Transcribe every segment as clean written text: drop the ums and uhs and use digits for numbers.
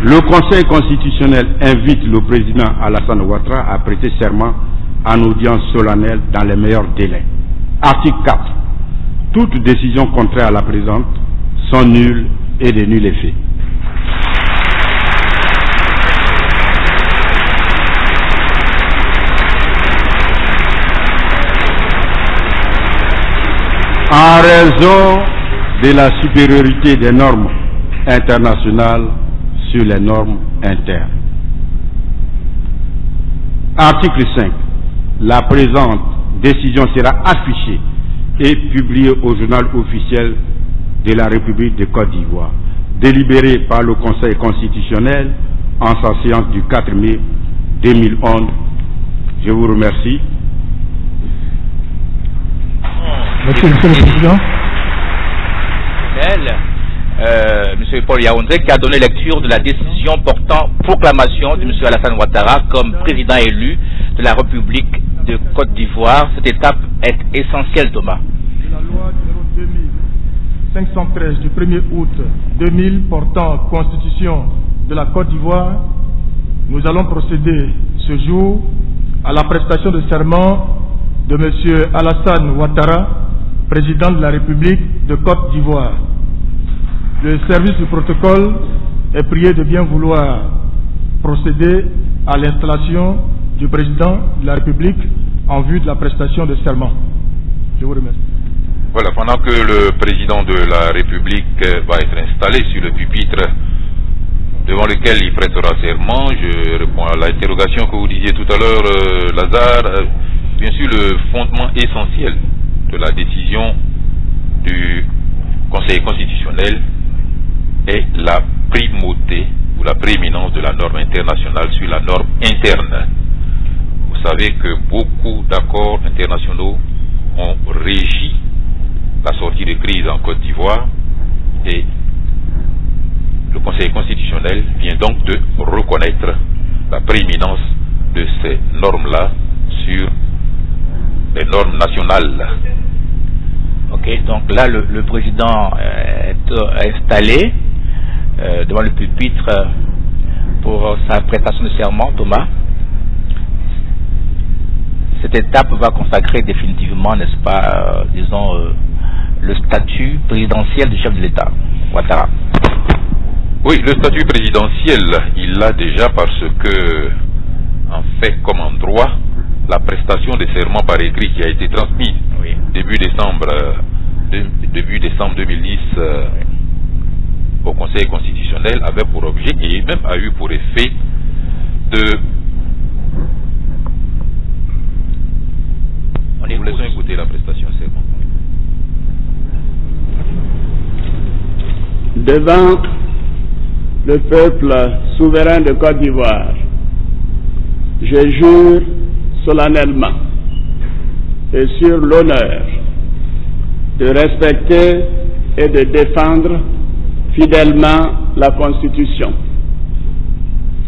Le Conseil constitutionnel invite le président Alassane Ouattara à prêter serment en audience solennelle dans les meilleurs délais. Article 4. Toutes décisions contraires à la présente sont nulles et de nul effet. En raison de la supériorité des normes internationales sur les normes internes. Article 5. La présente décision sera affichée et publiée au journal officiel de la République de Côte d'Ivoire, délibérée par le Conseil constitutionnel en sa séance du 4 mai 2011. Je vous remercie. Monsieur le Président. Monsieur Paul Yaoundé, qui a donné lecture de la décision portant proclamation de Monsieur Alassane Ouattara comme président élu de la République de Côte d'Ivoire. Cette étape est essentielle, Thomas. La loi numéro 2513 du 1er août 2000 portant constitution de la Côte d'Ivoire, nous allons procéder ce jour à la prestation de serment de Monsieur Alassane Ouattara, président de la République de Côte d'Ivoire. Le service du protocole est prié de bien vouloir procéder à l'installation du président de la République en vue de la prestation de serment. Je vous remercie. Voilà, pendant que le président de la République va être installé sur le pupitre devant lequel il prêtera serment, je réponds à l'interrogation que vous disiez tout à l'heure, Lazare. Bien sûr, le fondement essentiel de la décision du Conseil constitutionnel est la primauté ou la prééminence de la norme internationale sur la norme interne. Vous savez que beaucoup d'accords internationaux ont régi la sortie de crise en Côte d'Ivoire et le Conseil constitutionnel vient donc de reconnaître la prééminence de ces normes-là sur les normes nationales. Ok, donc là le président est installé devant le pupitre pour sa prestation de serment, Thomas. Cette étape va consacrer définitivement, n'est-ce pas, disons, le statut présidentiel du chef de l'État, Ouattara. Oui, le statut présidentiel, il l'a déjà parce que, en fait, comme en droit, la prestation de serment par écrit qui a été transmise début décembre 2010 au Conseil constitutionnel avait pour objet et même a eu pour effet de... Nous laissons écouter la prestation de serment. Devant le peuple souverain de Côte d'Ivoire, je jure solennellement et sur l'honneur de respecter et de défendre fidèlement la Constitution,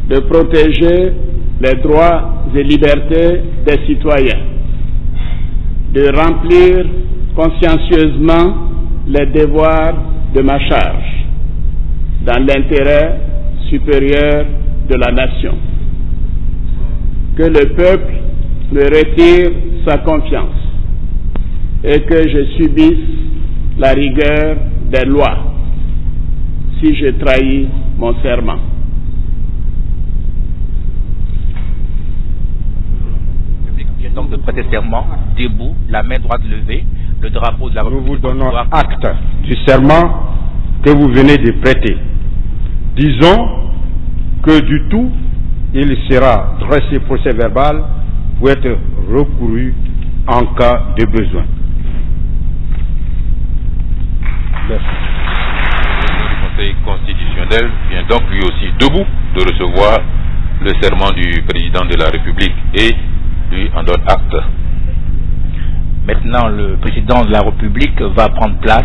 de protéger les droits et libertés des citoyens, de remplir consciencieusement les devoirs de ma charge dans l'intérêt supérieur de la nation. Que le peuple me retire sa confiance et que je subisse la rigueur des lois si je trahis mon serment. Le public vient donc de prêter serment, debout, la main droite levée, le drapeau de la République. Nous vous donnons acte du serment que vous venez de prêter. Disons que du tout, il sera dressé procès verbal pour être recouru en cas de besoin. Merci. Le Conseil constitutionnel vient donc lui aussi debout de recevoir le serment du président de la République et lui en donne acte. Maintenant, le président de la République va prendre place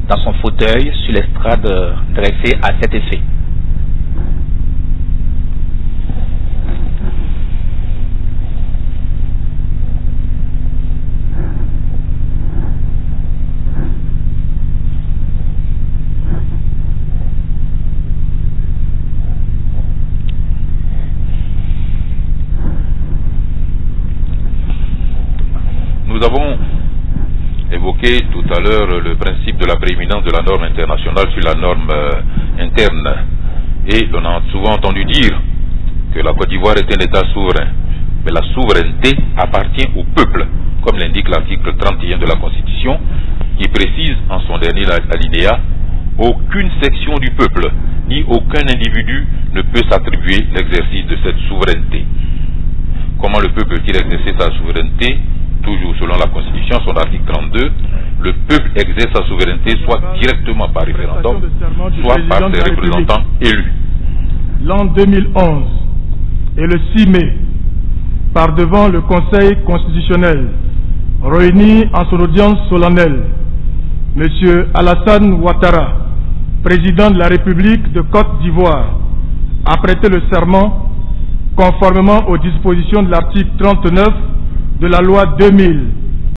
dans son fauteuil sur l'estrade dressée à cet effet. évoqué tout à l'heure le principe de la prééminence de la norme internationale sur la norme interne. Et on a souvent entendu dire que la Côte d'Ivoire est un État souverain. Mais la souveraineté appartient au peuple, comme l'indique l'article 31 de la Constitution, qui précise en son dernier alinéa: aucune section du peuple, ni aucun individu ne peut s'attribuer l'exercice de cette souveraineté. Comment le peuple peut-il exercer sa souveraineté? Toujours selon la Constitution, son article 32, le peuple exerce sa souveraineté soit directement par référendum, soit par ses représentants élus. L'an 2011 et le 6 mai, par devant le Conseil constitutionnel, réuni en son audience solennelle, M. Alassane Ouattara, président de la République de Côte d'Ivoire, a prêté le serment conformément aux dispositions de l'article 39 de la loi 2000